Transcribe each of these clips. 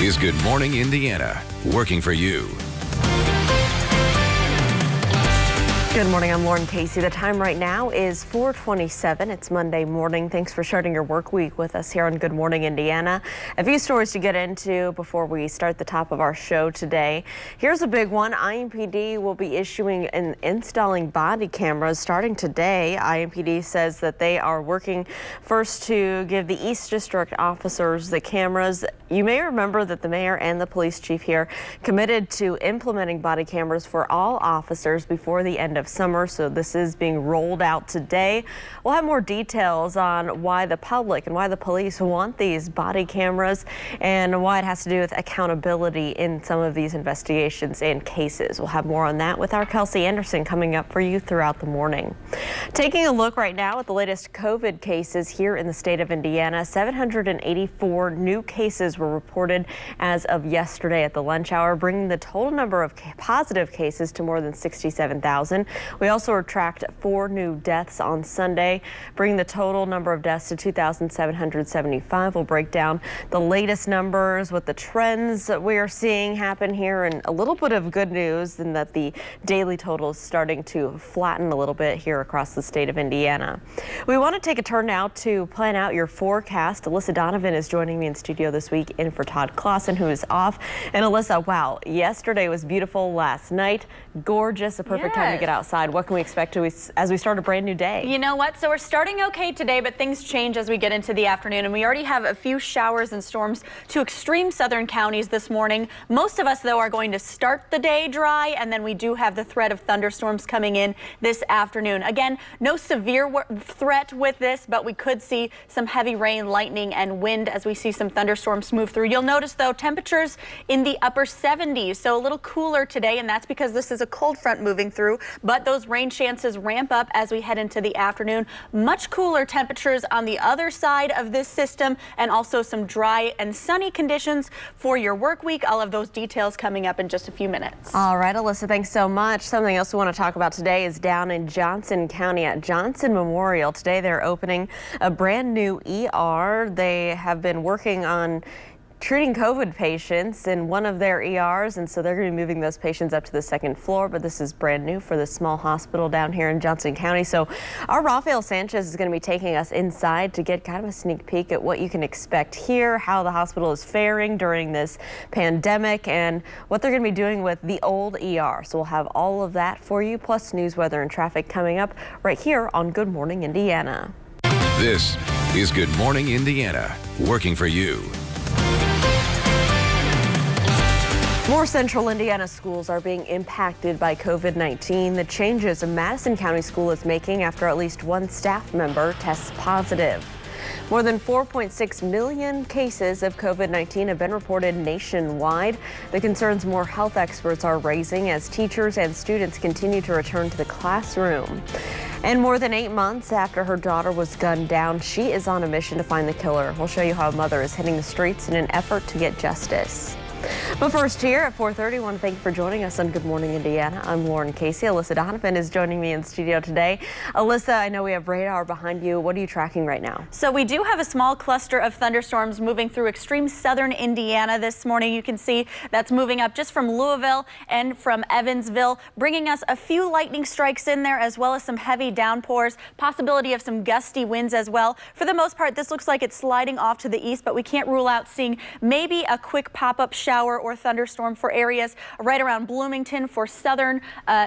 is Good Morning Indiana, working for you. Good morning, I'm Lauren Casey. The time right now is 4:27. It's Monday morning. Thanks for starting your work week with us here on Good Morning Indiana. A few stories to get into before we start the top of our show today. Here's a big one. IMPD will be issuing and installing body cameras starting today. IMPD says that they are working first to give the East District officers the cameras. You may remember that the mayor and the police chief here committed to implementing body cameras for all officers before the end of summer, so this is being rolled out today. We'll have more details on why the public and why the police want these body cameras and why it has to do with accountability in some of these investigations and cases. We'll have more on that with our Kelsey Anderson coming up for you throughout the morning. Taking a look right now at the latest COVID cases here in the state of Indiana, 784 new cases were reported as of yesterday at the lunch hour, bringing the total number of positive cases to more than 67,000. We also tracked 4 new deaths on Sunday, bringing the total number of deaths to 2,775. We'll break down the latest numbers, what the trends that we are seeing happen here, and a little bit of good news in that the daily total is starting to flatten a little bit here across the state of Indiana. We want to take a turn now to plan out your forecast. Alyssa Donovan is joining me in studio this week in for Todd Clausen, who is off. And Alyssa, wow, yesterday was beautiful, last night gorgeous, a perfect time to get outside. What can we expect as we start a brand new day? You know what? So we're starting okay today, but things change as we get into the afternoon, and we already have a few showers and storms to extreme southern counties this morning. Most of us, though, are going to start the day dry, and then we do have the threat of thunderstorms coming in this afternoon. Again, no severe threat with this, but we could see some heavy rain, lightning, and wind as we see some thunderstorms move through. You'll notice, though, temperatures in the upper 70s, so a little cooler today, and that's because this is a cold front moving through, but those rain chances ramp up as we head into the afternoon. Much cooler temperatures on the other side of this system, and also some dry and sunny conditions for your work week. I'll have those details coming up in just a few minutes. All right, Alyssa, thanks so much. Something else we want to talk about today is down in Johnson County at Johnson Memorial. Today they're opening a brand new ER. They have been working on treating COVID patients in one of their ERs, and so they're going to be moving those patients up to the second floor, but this is brand new for this small hospital down here in Johnson County. So our Rafael Sanchez is going to be taking us inside to get kind of a sneak peek at what you can expect here, how the hospital is faring during this pandemic, and what they're going to be doing with the old ER. So we'll have all of that for you, plus news, weather, and traffic coming up right here on Good Morning Indiana. This is Good Morning Indiana, working for you. More central Indiana schools are being impacted by COVID-19. The changes a Madison County School is making after at least one staff member tests positive. More than 4.6 million cases of COVID-19 have been reported nationwide. The concerns more health experts are raising as teachers and students continue to return to the classroom. And more than 8 months after her daughter was gunned down, she is on a mission to find the killer. We'll show you how a mother is hitting the streets in an effort to get justice. But first, here at 4:30, I want to thank you for joining us on Good Morning Indiana. I'm Lauren Casey. Alyssa Donovan is joining me in studio today. Alyssa, I know we have radar behind you. What are you tracking right now? So we do have a small cluster of thunderstorms moving through extreme southern Indiana this morning. You can see that's moving up just from Louisville and from Evansville, bringing us a few lightning strikes in there, as well as some heavy downpours, possibility of some gusty winds as well. For the most part, this looks like it's sliding off to the east, but we can't rule out seeing maybe a quick pop-up shower or thunderstorm for areas right around Bloomington, for southern,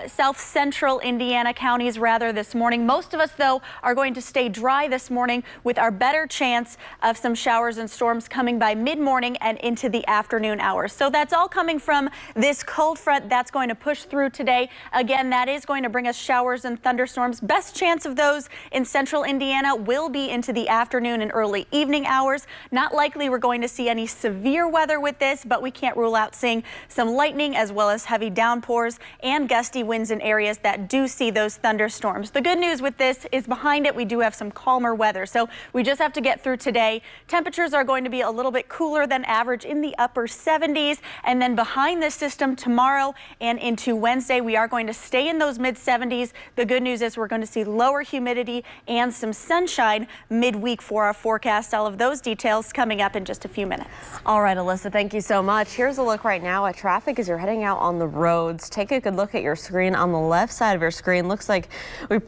south central Indiana counties rather this morning. Most of us, though, are going to stay dry this morning with our better chance of some showers and storms coming by mid-morning and into the afternoon hours. So that's all coming from this cold front that's going to push through today. Again, that is going to bring us showers and thunderstorms. Best chance of those in central Indiana will be into the afternoon and early evening hours. Not likely we're going to see any severe weather with this, but we can't rule out seeing some lightning as well as heavy downpours and gusty winds in areas that do see those thunderstorms. The good news with this is behind it we do have some calmer weather, so we just have to get through today. Temperatures are going to be a little bit cooler than average in the upper 70s, and then behind this system tomorrow and into Wednesday we are going to stay in those mid 70s. The good news is we're going to see lower humidity and some sunshine midweek for our forecast. All of those details coming up in just a few minutes. All right, Alyssa, thank you so much. Here's a look right now at traffic as you're heading out on the roads. Take a good look at your screen. On the left side of your screen, looks like we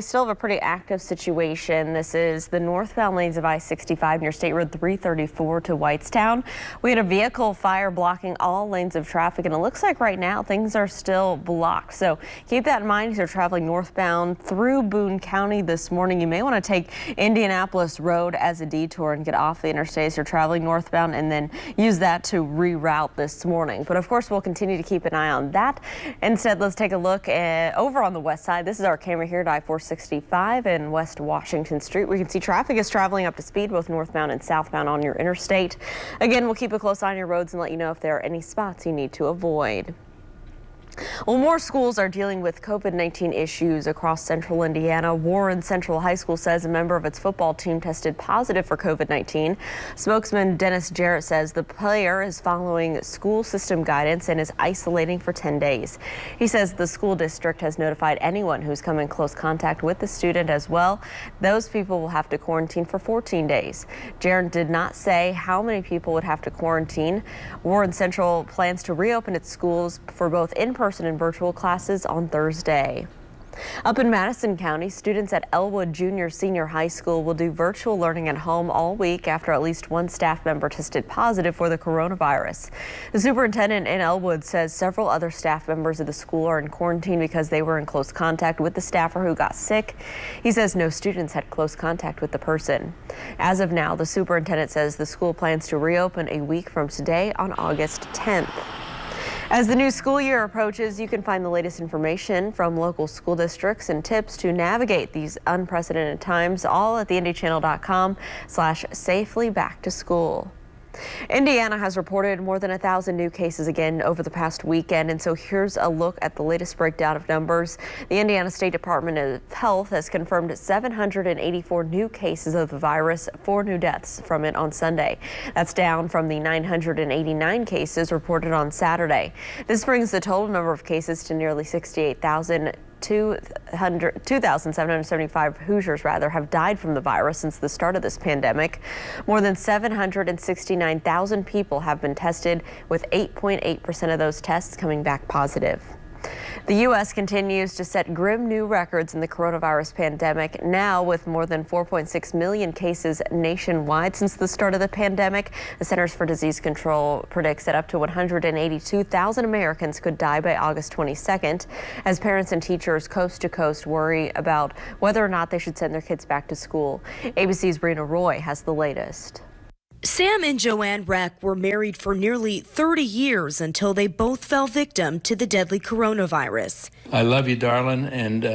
still have a pretty active situation. This is the northbound lanes of I-65 near State Road 334 to Whitestown. We had a vehicle fire blocking all lanes of traffic, and it looks like right now things are still blocked. So keep that in mind as you're traveling northbound through Boone County this morning. You may want to take Indianapolis Road as a detour and get off the interstate as you're traveling northbound, and then use that to reroute this morning. But of course, we'll continue to keep an eye on that. Instead, let's take a look over on the west side. This is our camera here at I-465 and West Washington Street. We can see traffic is traveling up to speed both northbound and southbound on your interstate. Again, we'll keep a close eye on your roads and let you know if there are any spots you need to avoid. Well, more schools are dealing with COVID-19 issues across central Indiana. Warren Central High School says a member of its football team tested positive for COVID-19. Spokesman Dennis Jarrett says the player is following school system guidance and is isolating for 10 days. He says the school district has notified anyone who's come in close contact with the student as well. Those people will have to quarantine for 14 days. Jarrett did not say how many people would have to quarantine. Warren Central plans to reopen its schools for both in-person and virtual classes on Thursday. Up in Madison County, students at Elwood Junior-Senior High School will do virtual learning at home all week after at least one staff member tested positive for the coronavirus. The superintendent in Elwood says several other staff members of the school are in quarantine because they were in close contact with the staffer who got sick. He says no students had close contact with the person. As of now, the superintendent says the school plans to reopen a week from today on August 10th. As the new school year approaches, you can find the latest information from local school districts and tips to navigate these unprecedented times, all at theindychannel.com/safely back to school. Indiana has reported more than 1,000 new cases again over the past weekend, and so here's a look at the latest breakdown of numbers. The Indiana State Department of Health has confirmed 784 new cases of the virus, 4 new deaths from it on Sunday. That's down from the 989 cases reported on Saturday. This brings the total number of cases to nearly 68,000. 2,775 Hoosiers have died from the virus since the start of this pandemic. More than 769,000 people have been tested, with 8.8% of those tests coming back positive. The U.S. continues to set grim new records in the coronavirus pandemic, now with more than 4.6 million cases nationwide since the start of the pandemic. The Centers for Disease Control predicts that up to 182,000 Americans could die by August 22nd, as parents and teachers coast to coast worry about whether or not they should send their kids back to school. ABC's Brina Roy has the latest. Sam and Joanne Reck were married for nearly 30 years until they both fell victim to the deadly coronavirus. I love you, darling, and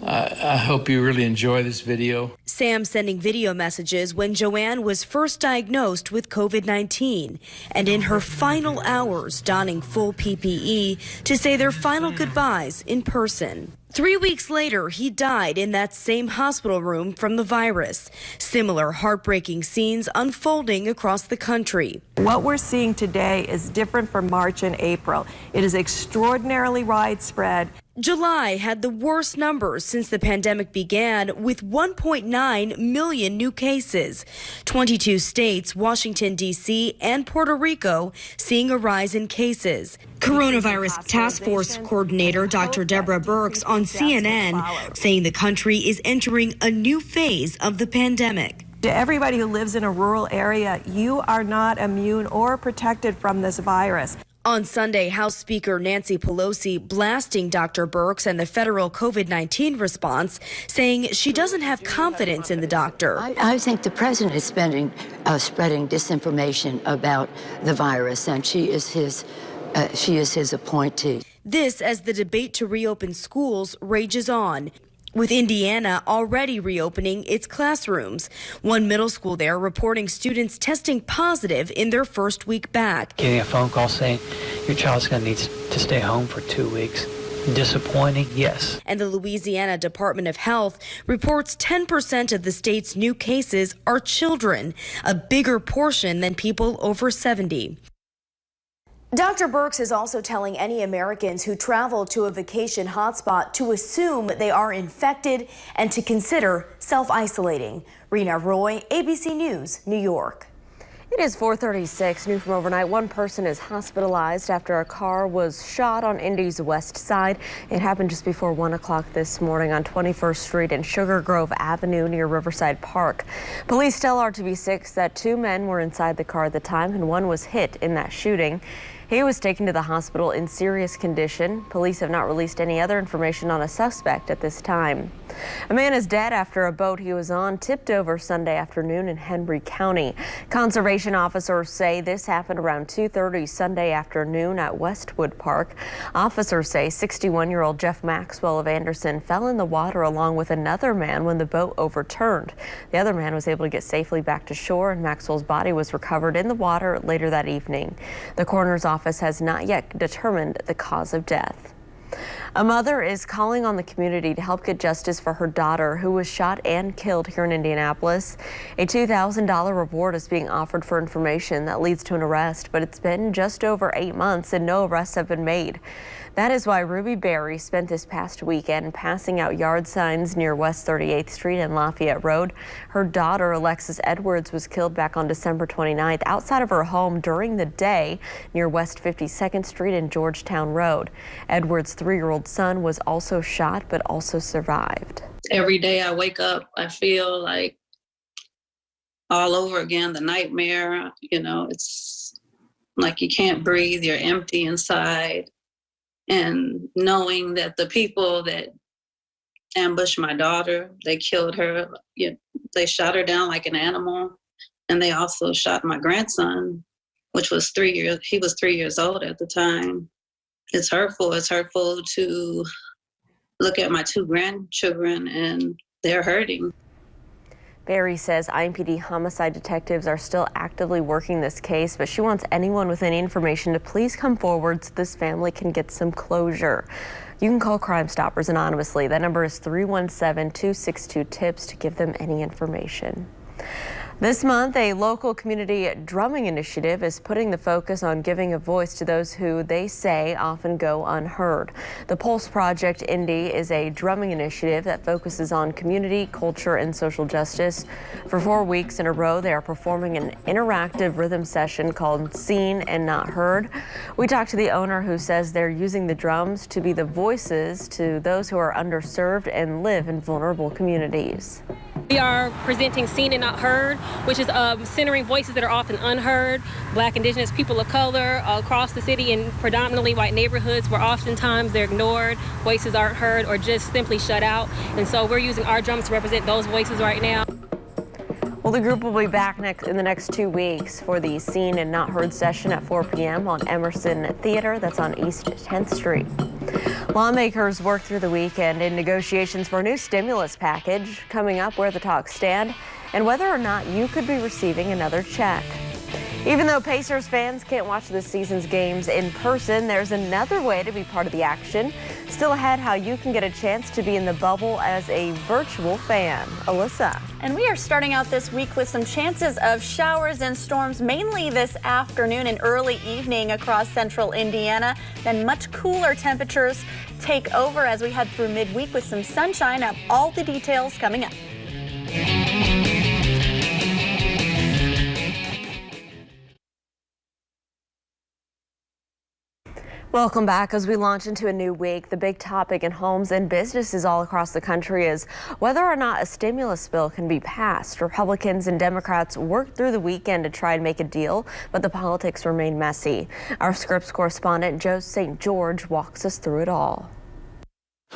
I hope you really enjoy this video. Sam sending video messages when Joanne was first diagnosed with COVID-19, and in her final hours donning full PPE to say their final goodbyes in person. 3 weeks later, he died in that same hospital room from the virus. Similar heartbreaking scenes unfolding across the country. What we're seeing today is different from March and April. It is extraordinarily widespread. July had the worst numbers since the pandemic began, with 1.9 million new cases. 22 states, Washington, D.C., and Puerto Rico seeing a rise in cases. Coronavirus Task Force Coordinator Dr. Deborah Birx on CNN saying the country is entering a new phase of the pandemic. To everybody who lives in a rural area, you are not immune or protected from this virus. On Sunday, House Speaker Nancy Pelosi blasting Dr. Birx and the federal COVID-19 response, saying she doesn't have confidence in the doctor. I think the president is spreading disinformation about the virus, and she is his appointee. This as the debate to reopen schools rages on. with Indiana already reopening its classrooms. One middle school there reporting students testing positive in their first week back. Getting a phone call saying your child's going to need to stay home for 2 weeks. Disappointing, yes. And the Louisiana Department of Health reports 10% of the state's new cases are children, a bigger portion than people over 70. Dr. Birx is also telling any Americans who travel to a vacation hotspot to assume they are infected and to consider self-isolating. Rena Roy, ABC News, New York. It is 4:36. New from overnight. One person is hospitalized after a car was shot on Indy's west side. It happened just before 1 o'clock this morning on 21st Street and Sugar Grove Avenue near Riverside Park. Police tell RTV6 that 2 men were inside the car at the time and one was hit in that shooting. He was taken to the hospital in serious condition. Police have not released any other information on a suspect at this time. A man is dead after a boat he was on tipped over Sunday afternoon in Henry County. Conservation officers say this happened around 2:30 Sunday afternoon at Westwood Park. Officers say 61-year-old Jeff Maxwell of Anderson fell in the water along with another man when the boat overturned. The other man was able to get safely back to shore, and Maxwell's body was recovered in the water later that evening. The coroner's office has not yet determined the cause of death. A mother is calling on the community to help get justice for her daughter who was shot and killed here in Indianapolis. A $2,000 reward is being offered for information that leads to an arrest, but it's been just over 8 months and no arrests have been made. That is why Ruby Berry spent this past weekend passing out yard signs near West 38th Street and Lafayette Road. Her daughter, Alexis Edwards, was killed back on December 29th outside of her home during the day near West 52nd Street and Georgetown Road. Edwards' 3-year-old son was also shot but also survived. Every day I wake up, I feel like all over again, the nightmare. It's like you can't breathe, you're empty inside. And knowing that the people that ambushed my daughter, they killed her, they shot her down like an animal. And they also shot my grandson, which was 3 years, he was 3 years old at the time. It's hurtful. It's hurtful to look at my 2 grandchildren and they're hurting. Berry says IMPD homicide detectives are still actively working this case, but she wants anyone with any information to please come forward so this family can get some closure. You can call Crime Stoppers anonymously. That number is 317-262-TIPS to give them any information. This month, a local community drumming initiative is putting the focus on giving a voice to those who they say often go unheard. The Pulse Project Indy is a drumming initiative that focuses on community, culture, and social justice. For 4 weeks in a row, they are performing an interactive rhythm session called Seen and Not Heard. We talked to the owner who says they're using the drums to be the voices to those who are underserved and live in vulnerable communities. We are presenting Seen and Not Heard, which is centering voices that are often unheard, Black, Indigenous, people of color across the city in predominantly white neighborhoods where oftentimes they're ignored, voices aren't heard, or just simply shut out. And so we're using our drums to represent those voices right now. Well, the group will be back in the next 2 weeks for the Seen and Not Heard session at 4 p.m. on Emerson Theater. That's on East 10th Street. Lawmakers worked through the weekend in negotiations for a new stimulus package. Coming up, where the talks stand and whether or not you could be receiving another check. Even though Pacers fans can't watch this season's games in person, there's another way to be part of the action. Still ahead, how you can get a chance to be in the bubble as a virtual fan. Alyssa. And we are starting out this week with some chances of showers and storms, mainly this afternoon and early evening across central Indiana. Then much cooler temperatures take over as we head through midweek with some sunshine. All the details coming up. Welcome back. As we launch into a new week, the big topic in homes and businesses all across the country is whether or not a stimulus bill can be passed. Republicans and Democrats worked through the weekend to try and make a deal, but the politics remain messy. Our Scripps correspondent Joe St. George walks us through it all.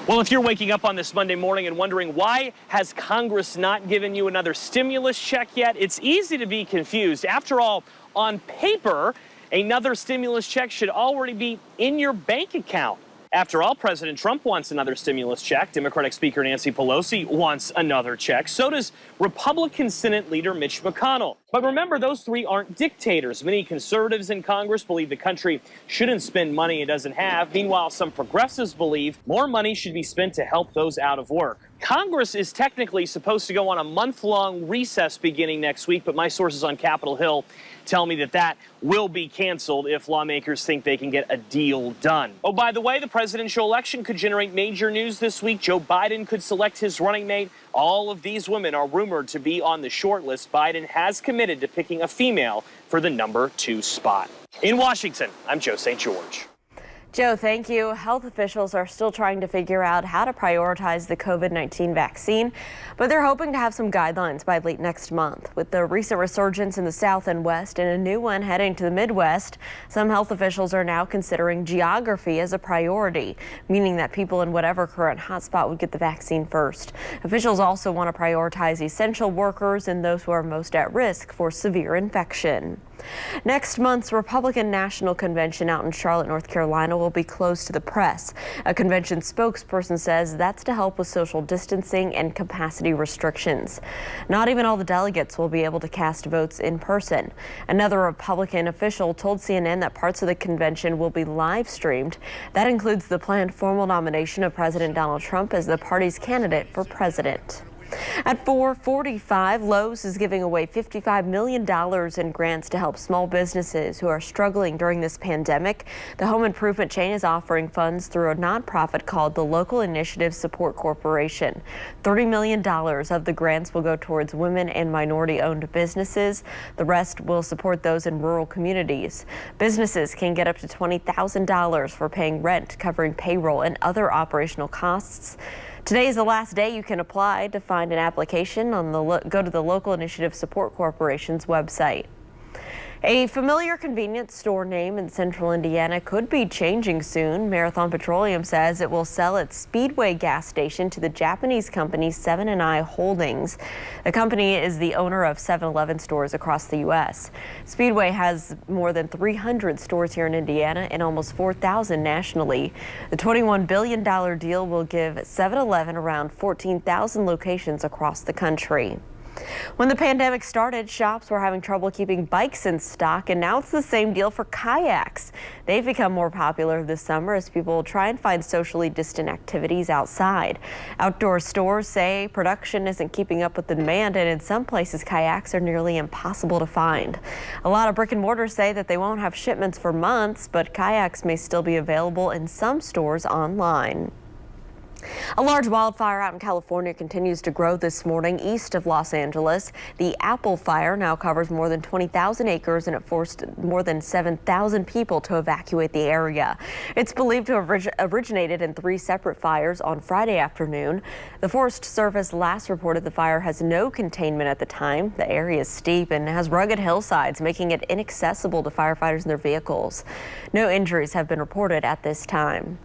Well, if you're waking up on this Monday morning and wondering why has Congress not given you another stimulus check yet, it's easy to be confused. After all, on paper, another stimulus check should already be in your bank account. After all, President Trump wants another stimulus check. Democratic Speaker Nancy Pelosi wants another check. So does Republican Senate Leader Mitch McConnell. But remember, those three aren't dictators. Many conservatives in Congress believe the country shouldn't spend money it doesn't have. Meanwhile, some progressives believe more money should be spent to help those out of work. Congress is technically supposed to go on a month-long recess beginning next week, but my sources on Capitol Hill tell me that will be canceled if lawmakers think they can get a deal done. Oh, by the way, the presidential election could generate major news this week. Joe Biden could select his running mate. All of these women are rumored to be on the short list. Biden has committed to picking a female for the number 2 spot. In Washington, I'm Joe St. George. Joe, thank you. Health officials are still trying to figure out how to prioritize the COVID-19 vaccine, but they're hoping to have some guidelines by late next month. With the recent resurgence in the South and West and a new one heading to the Midwest, some health officials are now considering geography as a priority, meaning that people in whatever current hotspot would get the vaccine first. Officials also want to prioritize essential workers and those who are most at risk for severe infection. Next month's Republican National Convention out in Charlotte, North Carolina will be closed to the press. A convention spokesperson says that's to help with social distancing and capacity restrictions. Not even all the delegates will be able to cast votes in person. Another Republican official told CNN that parts of the convention will be live streamed. That includes the planned formal nomination of President Donald Trump as the party's candidate for president. At 4:45, Lowe's is giving away $55 million in grants to help small businesses who are struggling during this pandemic. The home improvement chain is offering funds through a nonprofit called the Local Initiative Support Corporation. $30 million of the grants will go towards women and minority-owned businesses. The rest will support those in rural communities. Businesses can get up to $20,000 for paying rent, covering payroll and other operational costs. Today is the last day you can apply. To find an application, go to the Local Initiative Support Corporation's website. A familiar convenience store name in central Indiana could be changing soon. Marathon Petroleum says it will sell its Speedway gas station to the Japanese company 7 & I Holdings. The company is the owner of 7-Eleven stores across the U.S. Speedway has more than 300 stores here in Indiana and almost 4,000 nationally. The $21 billion deal will give 7-Eleven around 14,000 locations across the country. When the pandemic started, shops were having trouble keeping bikes in stock, and now it's the same deal for kayaks. They've become more popular this summer as people try and find socially distant activities outside. Outdoor stores say production isn't keeping up with the demand, and in some places kayaks are nearly impossible to find. A lot of brick and mortars say that they won't have shipments for months, but kayaks may still be available in some stores online. A large wildfire out in California continues to grow this morning east of Los Angeles. The Apple Fire now covers more than 20,000 acres and it forced more than 7,000 people to evacuate the area. It's believed to have originated in 3 separate fires on Friday afternoon. The Forest Service last reported the fire has no containment at the time. The area is steep and has rugged hillsides, making it inaccessible to firefighters and their vehicles. No injuries have been reported at this time.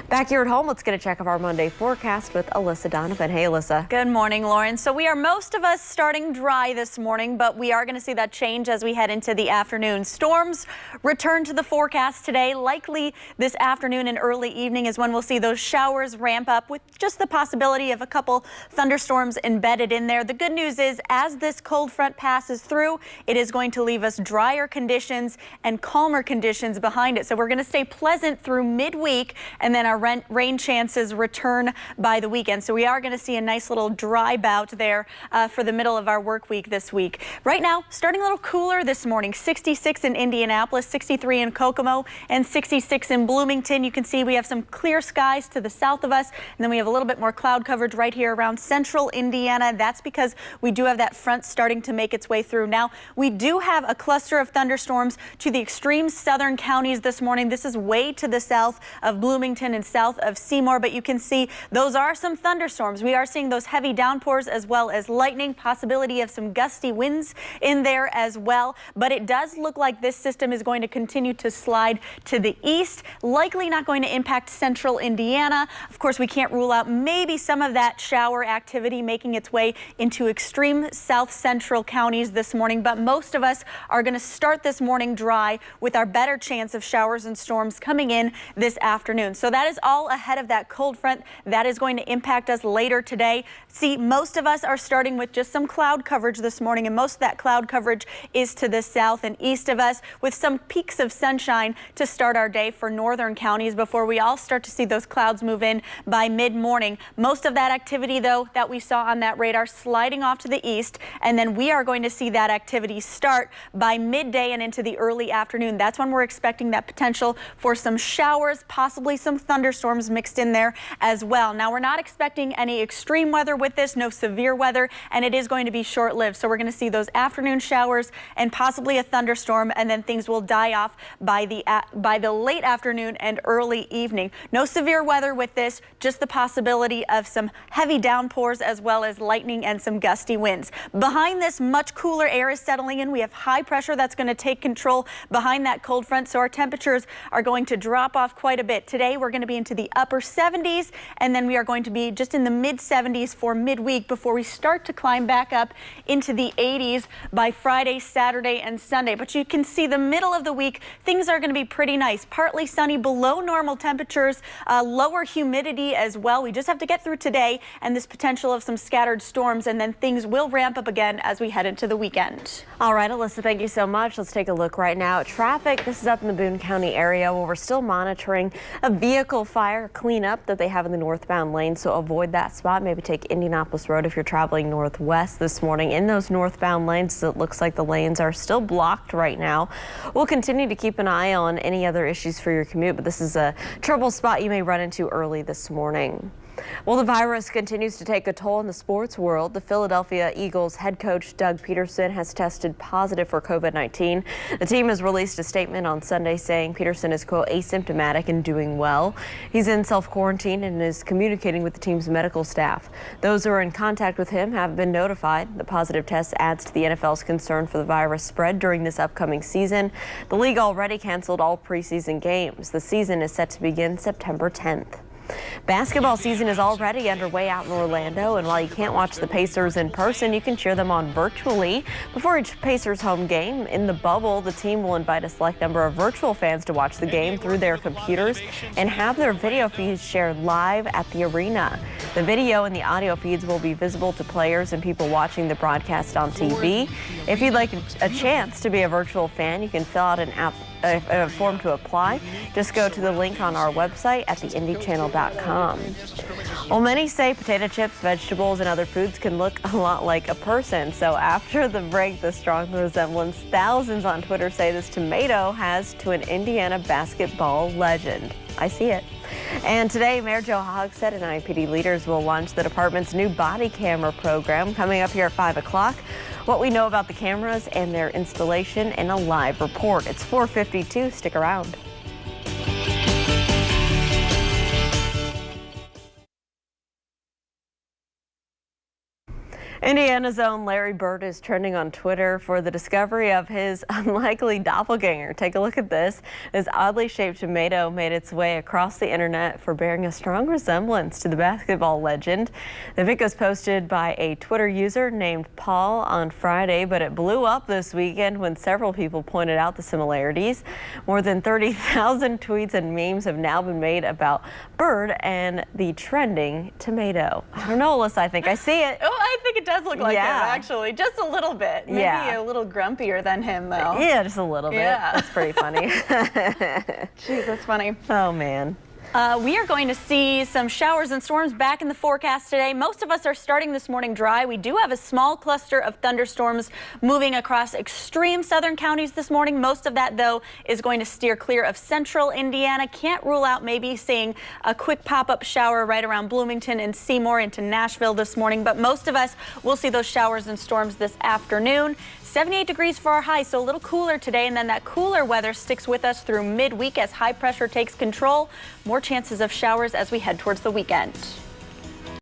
Back here at home, let's get a check of our Monday forecast with Alyssa Donovan. Hey, Alyssa. Good morning, Lauren. So we are most of us starting dry this morning, but we are going to see that change as we head into the afternoon. Storms return to the forecast today. Likely this afternoon and early evening is when we'll see those showers ramp up with just the possibility of a couple thunderstorms embedded in there. The good news is as this cold front passes through, it is going to leave us drier conditions and calmer conditions behind it. So we're going to stay pleasant through midweek, and then our rain chances return by the weekend. So we are going to see a nice little dry bout there for the middle of our work week this week. Right now, starting a little cooler this morning, 66 in Indianapolis, 63 in Kokomo, and 66 in Bloomington. You can see we have some clear skies to the south of us, and then we have a little bit more cloud coverage right here around central Indiana. That's because we do have that front starting to make its way through. Now, we do have a cluster of thunderstorms to the extreme southern counties this morning. This is way to the south of Bloomington and south of Seymour, but you can see see, those are some thunderstorms. We are seeing those heavy downpours as well as lightning, possibility of some gusty winds in there as well. But it does look like this system is going to continue to slide to the east, likely not going to impact central Indiana. Of course, we can't rule out maybe some of that shower activity making its way into extreme south central counties this morning, but most of us are going to start this morning dry with our better chance of showers and storms coming in this afternoon. So that is all ahead of that cold front that is going to impact us later today. See, most of us are starting with just some cloud coverage this morning, and most of that cloud coverage is to the south and east of us, with some peaks of sunshine to start our day for northern counties before we all start to see those clouds move in by mid-morning. Most of that activity, though, that we saw on that radar sliding off to the east, and then we are going to see that activity start by midday and into the early afternoon. That's when we're expecting that potential for some showers, possibly some thunderstorms mixed in there as well. Now, we're not expecting any extreme weather with this, no severe weather, and it is going to be short-lived. So we're going to see those afternoon showers and possibly a thunderstorm, and then things will die off by the late afternoon and early evening. No severe weather with this, just the possibility of some heavy downpours as well as lightning and some gusty winds. Behind this, much cooler air is settling in. We have high pressure that's going to take control behind that cold front, so our temperatures are going to drop off quite a bit. Today, we're going to be into the upper 70s, and then we are going to be just in the mid 70s for midweek before we start to climb back up into the 80s by Friday, Saturday, and Sunday. But you can see the middle of the week, things are going to be pretty nice. Partly sunny, below normal temperatures, lower humidity as well. We just have to get through today and this potential of some scattered storms, and then things will ramp up again as we head into the weekend. All right, Alyssa, thank you so much. Let's take a look right now at traffic. This is up in the Boone County area where we're still monitoring a vehicle fire cleanup that they have in the northbound lane, so avoid that spot. Maybe take Indianapolis Road if you're traveling northwest this morning. In those northbound lanes, it looks like the lanes are still blocked right now. We'll continue to keep an eye on any other issues for your commute, but this is a trouble spot you may run into early this morning. Well, the virus continues to take a toll in the sports world. The Philadelphia Eagles head coach Doug Peterson has tested positive for COVID-19. The team has released a statement on Sunday saying Peterson is, quote, asymptomatic and doing well. He's in self-quarantine and is communicating with the team's medical staff. Those who are in contact with him have been notified. The positive test adds to the NFL's concern for the virus spread during this upcoming season. The league already canceled all preseason games. The season is set to begin September 10th. Basketball season is already underway out in Orlando, and while you can't watch the Pacers in person, you can cheer them on virtually. Before each Pacers home game in the bubble, the team will invite a select number of virtual fans to watch the game through their computers and have their video feeds shared live at the arena. The video and the audio feeds will be visible to players and people watching the broadcast on TV. If you'd like a chance to be a virtual fan, you can fill out a form to apply. Just go to the link on our website at theindychannel.com. Well, many say potato chips, vegetables, and other foods can look a lot like a person. So after the break, the strong resemblance thousands on Twitter say this tomato has to an Indiana basketball legend. I see it. And today, Mayor Joe Hogsett and IPD leaders will launch the department's new body camera program coming up here at 5 o'clock. What we know about the cameras and their installation in a live report. It's 4:52. Stick around. Indiana's own Larry Bird is trending on Twitter for the discovery of his unlikely doppelganger. Take a look at this. This oddly shaped tomato made its way across the internet for bearing a strong resemblance to the basketball legend. The pic was posted by a Twitter user named Paul on Friday, but it blew up this weekend when several people pointed out the similarities. More than 30,000 tweets and memes have now been made about Bird and the trending tomato. I don't know, Alyssa, I think I see it. Oh, I think it does look like him, actually. Just a little bit. Maybe a little grumpier than him, though. Yeah, just a little bit. That's pretty funny. Jeez, that's funny. Oh, man. We are going to see some showers and storms back in the forecast today. Most of us are starting this morning dry. We do have a small cluster of thunderstorms moving across extreme southern counties this morning. Most of that, though, is going to steer clear of central Indiana. Can't rule out maybe seeing a quick pop-up shower right around Bloomington and Seymour into Nashville this morning, but most of us will see those showers and storms this afternoon. 78 degrees for our high, so a little cooler today, and then that cooler weather sticks with us through midweek as high pressure takes control. More chances of showers as we head towards the weekend.